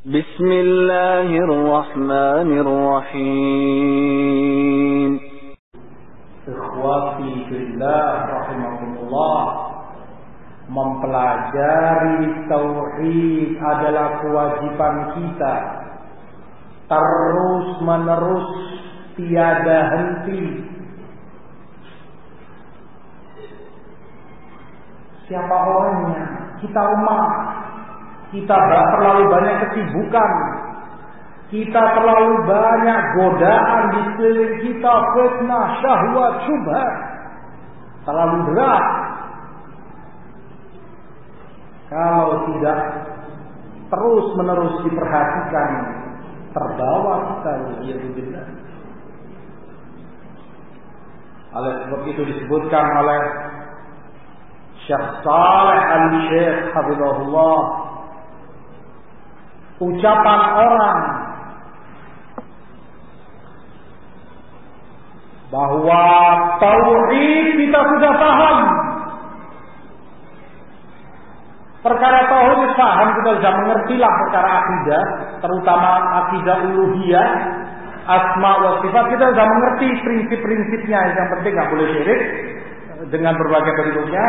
Bismillahirrahmanirrahim. Ikhwati fillah rahimakumullah, mempelajari tauhid adalah kewajiban kita terus menerus, tiada henti. Siapa orangnya? Kita umat. Kita terlalu banyak kesibukan. Kita terlalu banyak godaan di sekeliling kita, fitnah, syahwat, syubhat. Terlalu berat. Kalau tidak terus menerus diperhatikan, terbawa kita. Oleh sebab itu disebutkan oleh Syekh Shalih Al-Syekh hafizahullah, ucapan orang bahwa tauhid kita sudah paham. Perkara tauhid paham, kita sudah mengertilah perkara akidah, terutama akidah uluhiyah, asma wa sifat, kita sudah mengerti prinsip-prinsipnya. Yang penting nggak boleh syirik dengan berbagai bentuknya.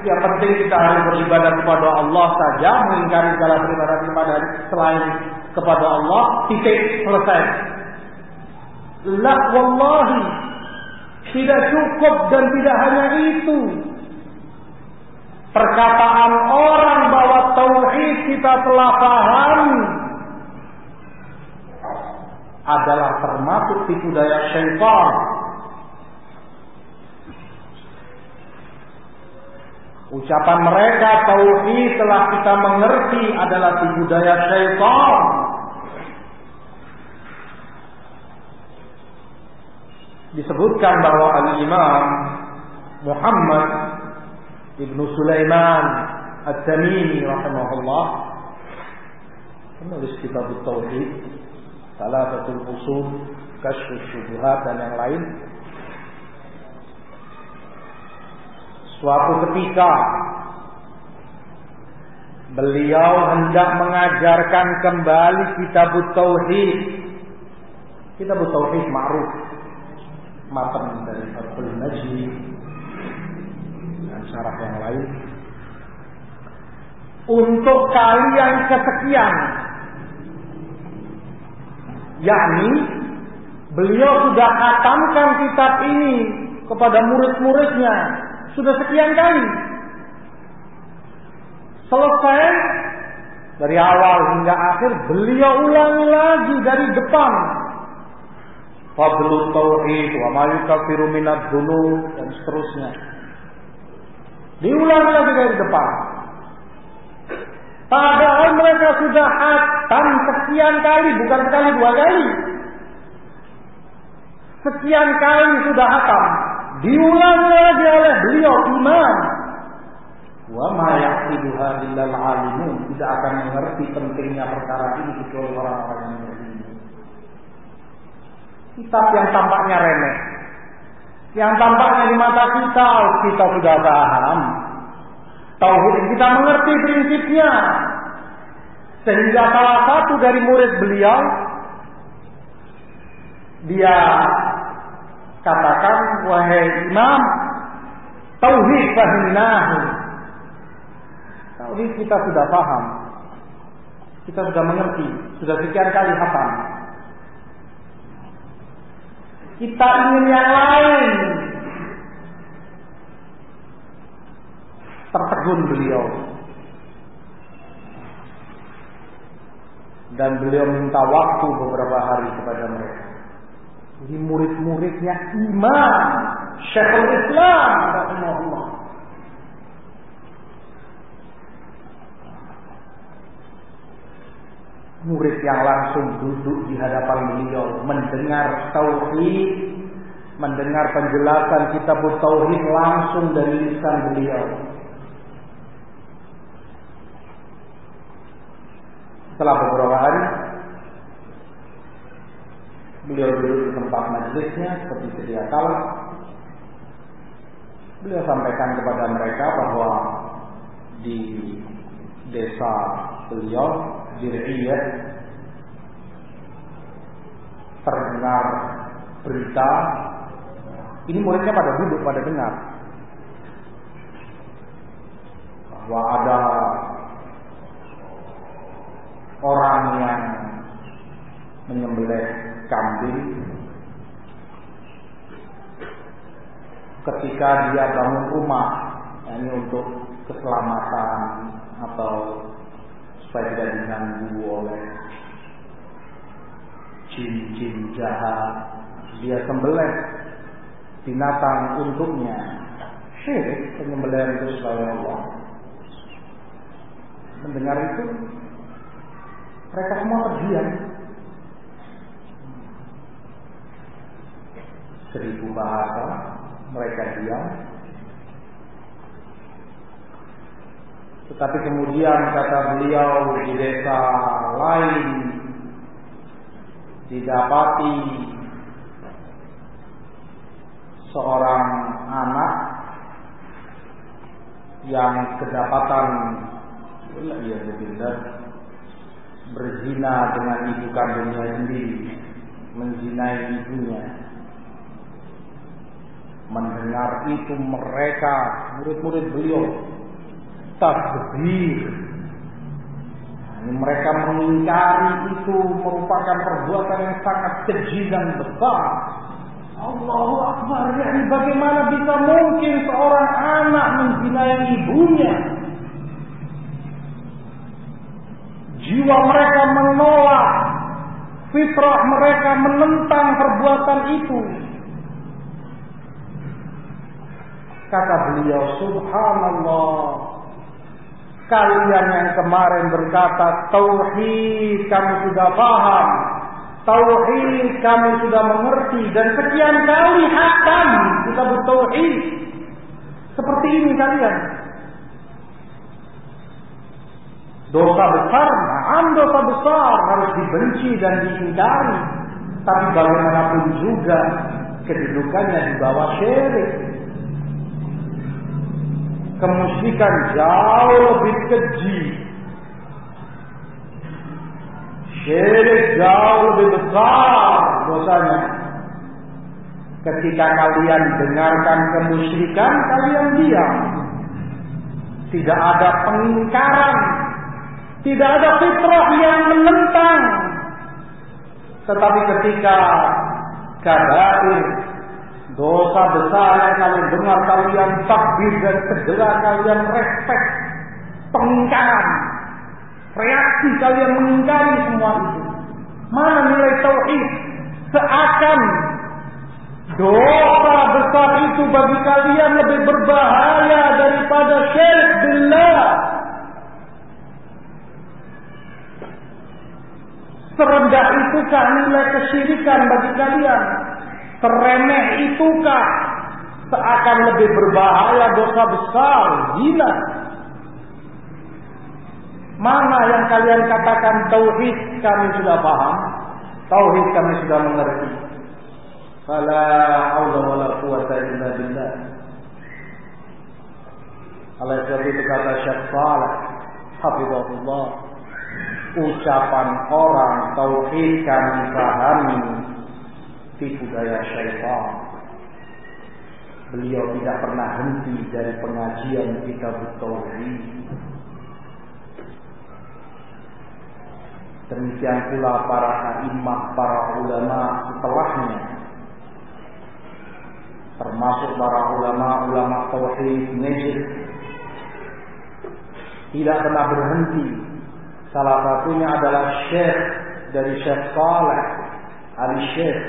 Yang penting kita harus beribadah kepada Allah saja, mengingkari segala beribadah selain kepada Allah. Titik, selesai. La wallahi, tidak cukup dan tidak hanya itu. Perkataan orang bahwa tauhid kita telah paham adalah termasuk tipu daya syaitan. Ucapan mereka tauhid telah kita mengerti adalah tipu daya syaitan. Disebutkan bahwa Al-Imam Muhammad Ibn Sulaiman At-Tamimi rahimahullah, penulis kitab Tauhid, Thalathatul Usul, Kashfus Syubhat dan yang lain, suatu ketika beliau hendak mengajarkan kembali kitab Tauhid. Kitab Tauhid ma'ruf, matan dari Fathul Majid dan syarah yang lain, untuk kali yang kesekian, yakni beliau sudah khatamkan kitab ini kepada murid-muridnya sudah sekian kali. Selesai dari awal hingga akhir, beliau ulangi lagi dari depan. Fadlut tauhid wa ma yukaffiru minadz dzunub dan seterusnya. Diulangi lagi dari depan. Padahal mereka sudah khatam sekian kali, bukan sekali dua kali. Sekian kali sudah khatam. Diulangi lagi oleh beliau imam. Wa ma yaqiduha illal alimun, tidak akan mengerti pentingnya perkara ini kecuali orang-orang yang berilmu. Kitab yang tampaknya remeh, yang tampaknya di mata kita sudah paham tauhid, kita mengerti prinsipnya, sehingga salah satu dari murid beliau, dia katakan, wahai imam, tauhid fahimnahu, tauhid kita sudah paham, kita sudah mengerti, sudah sekian kali hafal. Kita ingin yang lain. Tertegun beliau, dan beliau minta waktu beberapa hari kepada mereka. Jadi murid-muridnya Imam Syekhul Islam rahimahullah. Murid yang langsung duduk di hadapan beliau, mendengar tauhid, mendengar penjelasan kitab tauhid langsung dari lisan beliau. Setelah beberapa hari, beliau duduk di tempat majelisnya seperti sedia kala. Beliau sampaikan kepada mereka bahwa di desa beliau, Dir'iyah, terdengar berita, ini muridnya pada duduk, pada dengar bahwa ada orang yang menyembelih kambing. Ketika dia bangun rumah, ini untuk keselamatan atau supaya tidak diganggu oleh jin-jin jahat, dia sembelih binatang untuknya. Syirik penyembelihan itu selain Allah. Mendengar itu, mereka semua terdiam. 1000 bahasa mereka diam. Tetapi kemudian kata beliau, di desa lain didapati seorang anak yang kedapatan berzina dengan ibu kandungnya sendiri, menzinai ibunya. Mendengar itu mereka, murid-murid beliau, takbir. Mereka mengingkari itu merupakan perbuatan yang sangat keji dan besar. Allahu Akbar. Bagaimana bisa mungkin seorang anak menzinai ibunya? Jiwa mereka menolak, fitrah mereka menentang perbuatan itu. Kata beliau, subhanallah, kalian yang kemarin berkata tauhid kami sudah paham, tauhid kami sudah mengerti, dan sekian kali hatam kita bertauhid. Seperti ini kalian. Dosa besar, dosa besar harus dibenci dan diingkari. Tapi bagaimanapun juga kedudukannya di bawah syirik. Kemusyrikan jauh lebih keji. Syirik jauh lebih besar dosanya. Ketika kalian dengarkan kemusyrikan, kalian diam. Tidak ada pengingkaran, tidak ada fitrah yang menentang. Tetapi ketika kabair, dosa besar yang kalian dengar, kalian takbir dan segera kalian respek pengingkaran, reaksi kalian mengingkari semua itu. Mana nilai tauhid? Seakan dosa besar itu bagi kalian lebih berbahaya daripada syirik billah. Serendah itukah nilai kesyirikan bagi kalian? Teremeh itukah seakan lebih berbahaya dosa besar zina? Mana yang kalian katakan tauhid kami sudah paham, tauhid kami sudah mengerti? Fala haula wala quwwata illa billah. Oleh sebab itu kata Syekh Shalih hafizahullah, ucapan orang tauhid kami pahami tipu daya syaitan. Beliau tidak pernah henti dari pengajian kitab tauhid. Demikian pula para a'immah, para ulama setelahnya, termasuk para ulama tauhid Najd, tidak pernah berhenti. Salah satunya adalah Syekh dari Syekh Shalih Al-Syekh,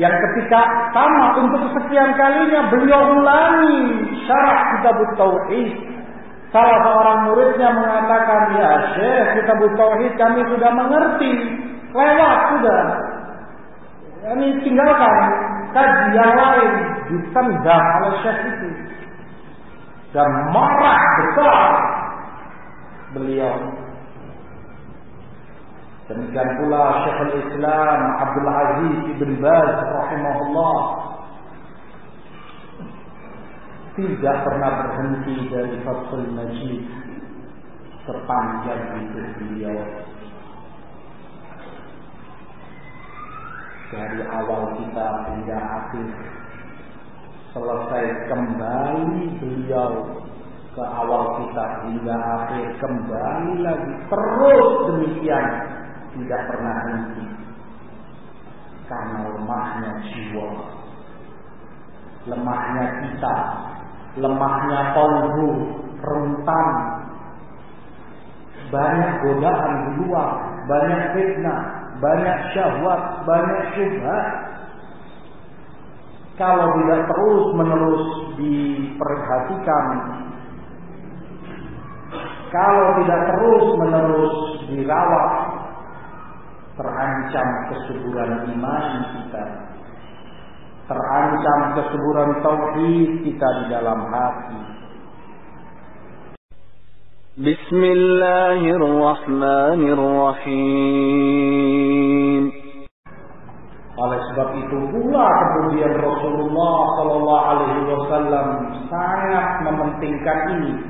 yang ketika sama untuk kesekian kalinya beliau ulangi syarah kitab tauhid. Salah seorang muridnya mengatakan, ya Syekh, kitab tauhid kami sudah mengerti, lewat sudah. Ini tinggalkan kajian lain. Ditendang oleh Syekh itu dan marah besar beliau. Demikian pula Syekhul Islam Abdul Aziz Ibn Baz rahimahullah tidak pernah berhenti dari Fathul Majid sepanjang hidup beliau. dari awal kita hingga akhir. Selesai kembali beliau ke awal kita hingga akhir, kembali lagi terus demikian, tidak pernah henti. Karena lemahnya jiwa, lemahnya kita, lemahnya qalbu, rentan, banyak godaan di luar, banyak fitnah, banyak syahwat, banyak syubhat. Kalau tidak terus menerus diperhatikan, kalau tidak terus menerus dirawat, terancam kesuburan iman kita, terancam kesuburan tauhid kita di dalam hati. Bismillahirrahmanirrahim. Oleh sebab itu pula kemudian Rasulullah Sallallahu Alaihi Wasallam sangat mementingkan ini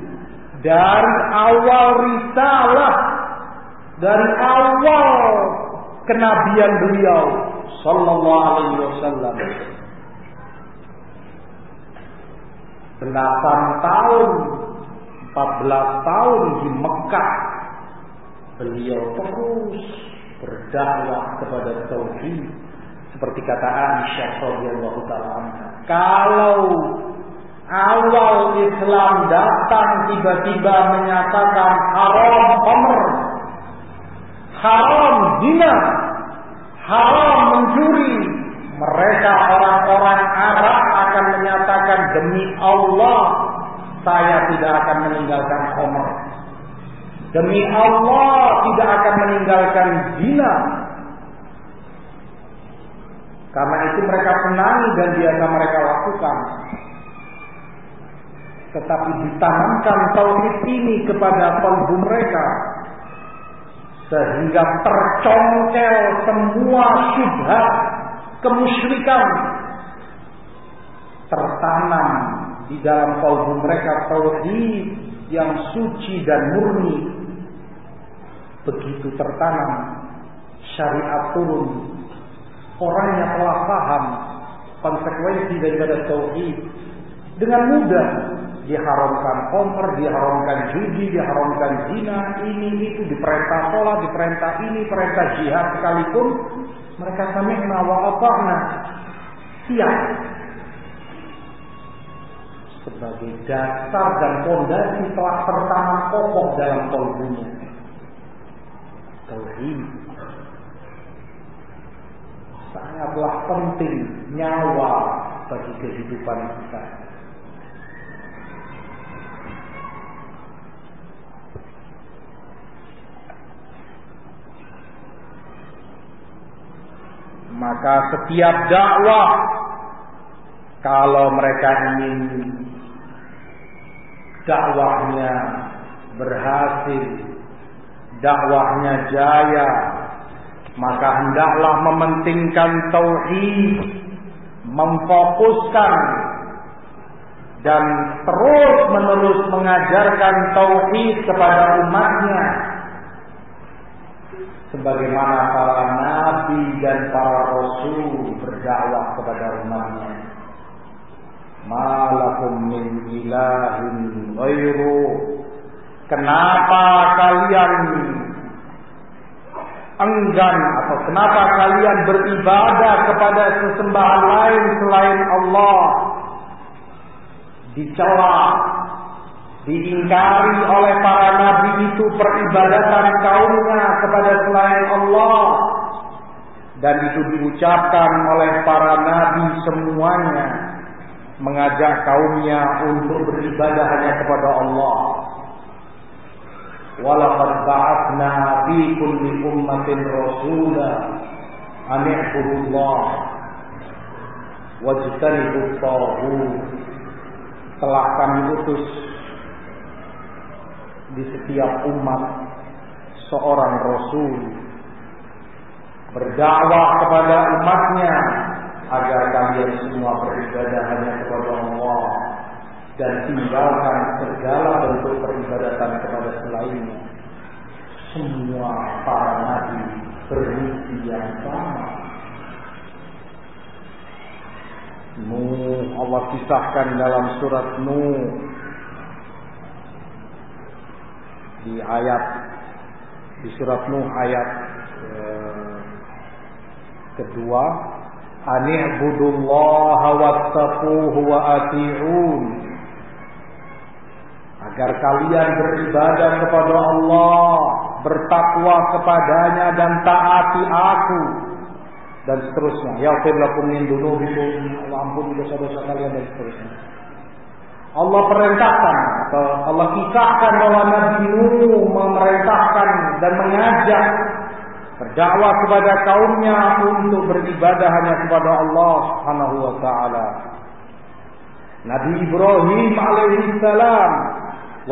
dari awal risalah, dari awal kenabian beliau Sallallahu Alaihi Wasallam. Belasan tahun, 14 tahun di Mekah, beliau terus berdakwah kepada tauhid. Seperti kata Aisyah radhiyallahu taala anha, kalau awal Islam datang tiba-tiba menyatakan haram khamr, haram zina, haram mencuri, mereka orang-orang Arab akan menyatakan, demi Allah saya tidak akan meninggalkan khamr, demi Allah tidak akan meninggalkan zina. Karena itu mereka senangi dan biasa mereka lakukan. Tetapi ditanamkan tauhid ini kepada kalbu mereka, sehingga tercongkel semua syubhat kemusyrikan, tertanam di dalam kalbu mereka tauhid yang suci dan murni. Begitu tertanam, syariat turun. Orangnya telah paham konsekuensi daripada tauhid, dengan mudah diharamkan khamr, diharamkan judi, diharamkan zina, ini itu, diperintah sholat, diperintah ini, perintah jihad sekalipun, mereka sami'na wa ata'na, siap. Sebagai dasar dan fondasi telah tertanam kokoh dalam kalbunya tauhid. Sangatlah penting, nyawa bagi kehidupan kita. Maka setiap dakwah, kalau mereka ingin dakwahnya berhasil, dakwahnya jaya, maka hendaklah mementingkan tauhid, memfokuskan dan terus-menerus mengajarkan tauhid kepada umatnya, sebagaimana para nabi dan para rasul berdakwah kepada umatnya. Ma lakum min ilahin ghairu, kenapa kalian enggan atau kenapa kalian beribadah kepada sesembahan lain selain Allah? Dicela, diingkari oleh para nabi itu peribadatan kaumnya kepada selain Allah, dan itu diucapkan oleh para nabi semuanya, mengajak kaumnya untuk beribadah hanya kepada Allah. Walaqad ba'atsna fi kulli ummatin rasula an i'budullah wajtanibut taghut. Telah kami utus di setiap umat seorang rasul berdakwah kepada umatnya agar kalian semua beribadah hanya kepada Allah dan tinggalkan segala bentuk peribadatan kepada selainnya. Semua para nabi bermisi yang sama, Nuh, Allah kisahkan dalam surat Nuh di surat Nuh ayat kedua, ani'budullaha wattaquhu wa ati'un, agar kalian beribadah kepada Allah, bertakwa kepadanya dan taati aku, dan seterusnya. Yaghfir lakum min dzunubikum, Allah ampuni dosa-dosa kalian, dan seterusnya. Allah perintahkan atau Allah kisahkan bahwa Nabi Nuh memerintahkan dan mengajak berdakwah kepada kaumnya untuk beribadah hanya kepada Allah Subhanahu wa taala. Nabi Ibrahim alaihi salam,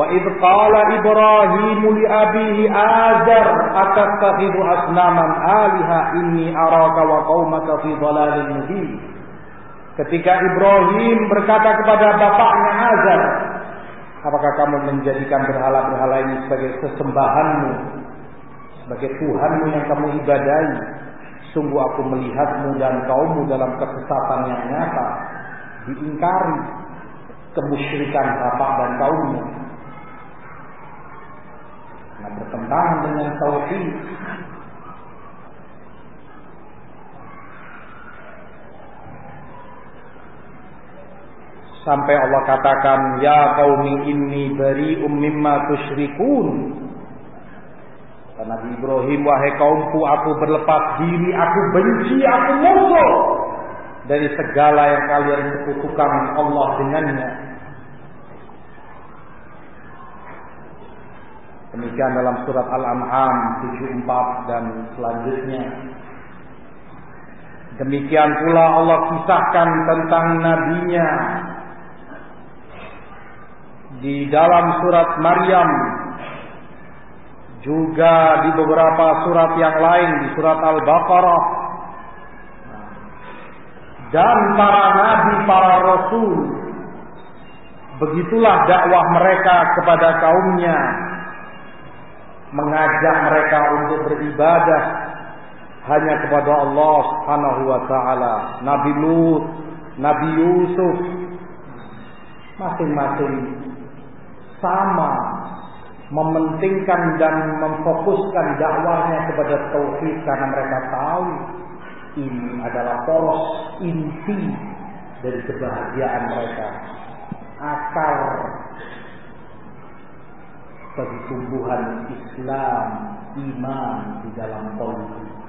wa idh qala Ibrahim li abihi Azar atattakhidhu asnaman aliha inni araka wa qaumaka fi dhalalin mubin. Ketika Ibrahim berkata kepada bapaknya Azar, apakah kamu menjadikan berhala-berhala ini sebagai sesembahanmu, sebagai Tuhanmu yang kamu ibadahi? Sungguh aku melihatmu dan kaummu dalam kesesatan yang nyata, diingkari kemusyrikan bapak dan kaumnya, nah, bertentangan dengan tauhid. Sampai Allah katakan, ya qaumi inni bari'um mimma tusyrikun. Nabi Ibrahim, wahai kaumku, aku berlepas diri, aku benci, aku musuh dari segala yang kalian sekutukan Allah dengannya. Demikian dalam surat Al-An'am 74 dan selanjutnya. Demikian pula Allah kisahkan tentang nabinya di dalam surat Maryam, juga di beberapa surat yang lain, di surat Al-Baqarah. Dan para nabi, para rasul, begitulah dakwah mereka kepada kaumnya, mengajak mereka untuk beribadah hanya kepada Allah Subhanahu wa taala. Nabi Lut, Nabi Yusuf, masing-masing sama mementingkan dan memfokuskan dakwahnya kepada tauhid, karena mereka tahu ini adalah poros inti dari kebahagiaan mereka, akar bagi tumbuhan Islam, iman di dalam tauhid.